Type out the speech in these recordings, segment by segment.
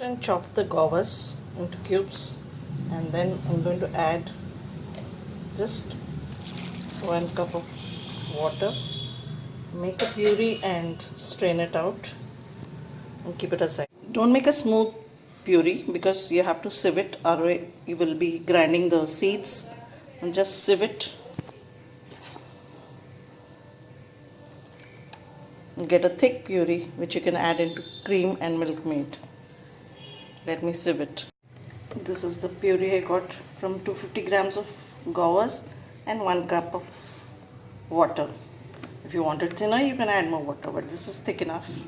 And chop the guavas into cubes, and then I'm going to add just 1 cup of water, make a puree and strain it out and keep it aside. Don't make a smooth puree because you have to sieve it, or you will be grinding the seeds, and just sieve it and get a thick puree which you can add into cream and milk maid. Let me sieve it. This is the puree I got from 250 grams of guavas and 1 cup of water. If you want it thinner, you can add more water, but this is thick enough.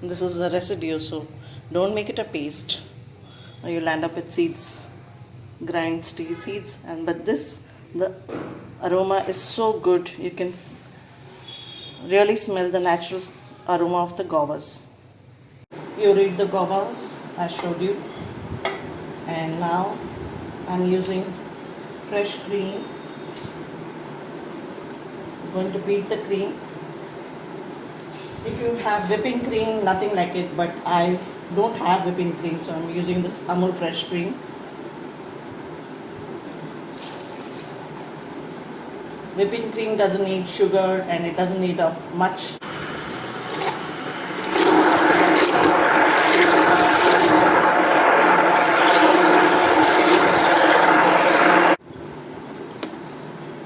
This is a residue, so don't make it a paste, or you'll end up with seeds, grind seeds. And but this, the aroma is so good, you can really smell the natural aroma of the guavas. You read the guavas I showed you, and now I'm using fresh cream. I'm going to beat the cream. If you have whipping cream, nothing like it, but I don't have whipping cream, so I'm using this Amul fresh cream. Whipping cream doesn't need sugar and it doesn't need much.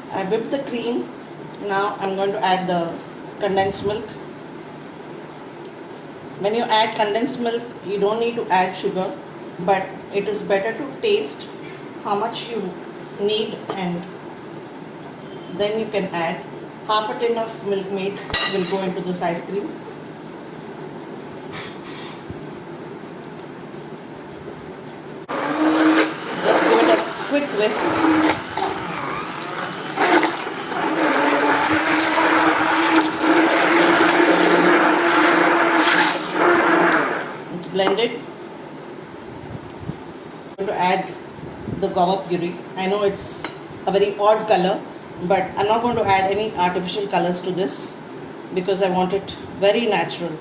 I whipped the cream. Now I'm going to add the condensed milk. When you add condensed milk, you don't need to add sugar, but it is better to taste how much you need, and then you can add. Half a tin of milk maid will go into this ice cream. Just give it a quick whisk. It's blended. I'm going to add the guava puree. I know it's a very odd color, but I'm not going to add any artificial colors to this because I want it very natural.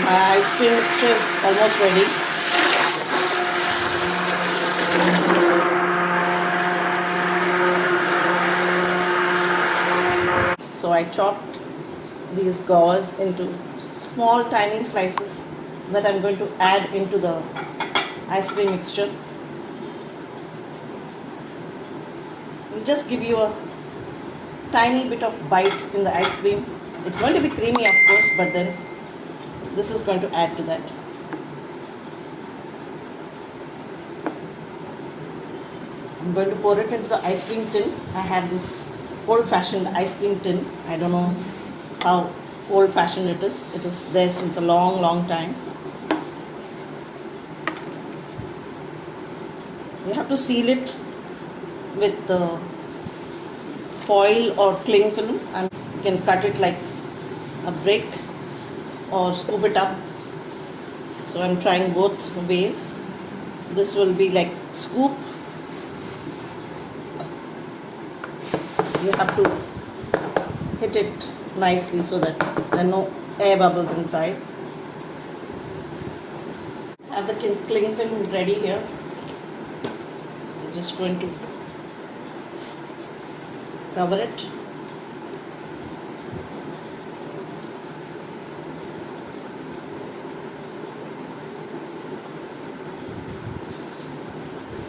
My ice cream mixture is almost ready. So I chopped these guavas into small tiny slices that I'm going to add into the ice cream mixture. It'll just give you a tiny bit of bite in the ice cream. It's going to be creamy, of course, but then this is going to add to that. I'm going to pour it into the ice cream tin. I have this old-fashioned ice cream tin. I don't know how old-fashioned it is. It is there since a long time. You have to seal it with foil or cling film, and you can cut it like a brick or scoop it up. So I'm trying both ways. This will be like scoop. You have to hit it nicely so that there are no air bubbles inside. I have the cling film ready here. I'm just going to cover it.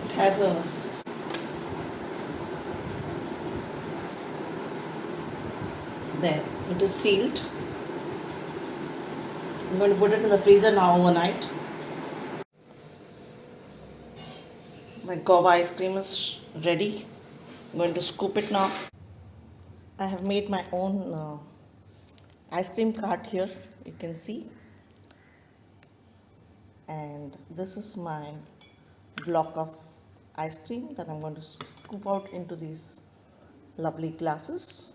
It has a there, it is sealed. I'm going to put it in the freezer now overnight. My guava ice cream is ready. I'm going to scoop it now. I have made my own ice cream cart here, you can see. And this is my block of ice cream that I'm going to scoop out into these lovely glasses.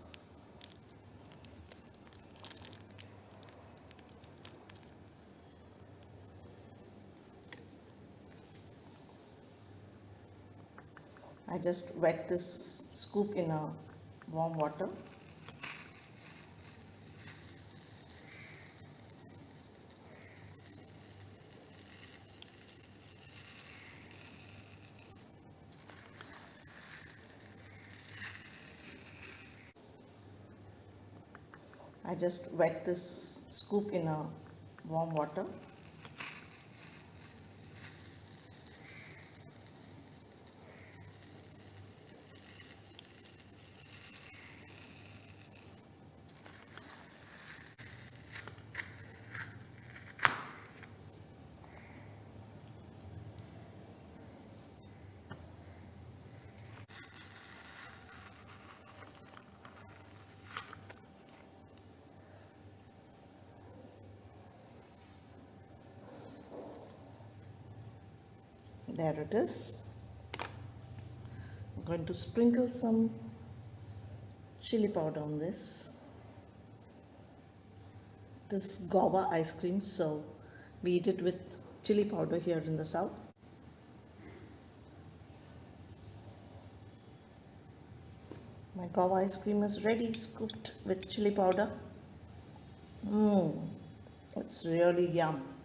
I just wet this scoop in a warm water. I just wet this scoop in a warm water. There it is. I'm going to sprinkle some chili powder on this. This guava ice cream, so we eat it with chili powder here in the south. My guava ice cream is ready, scooped with chili powder. It's really yum.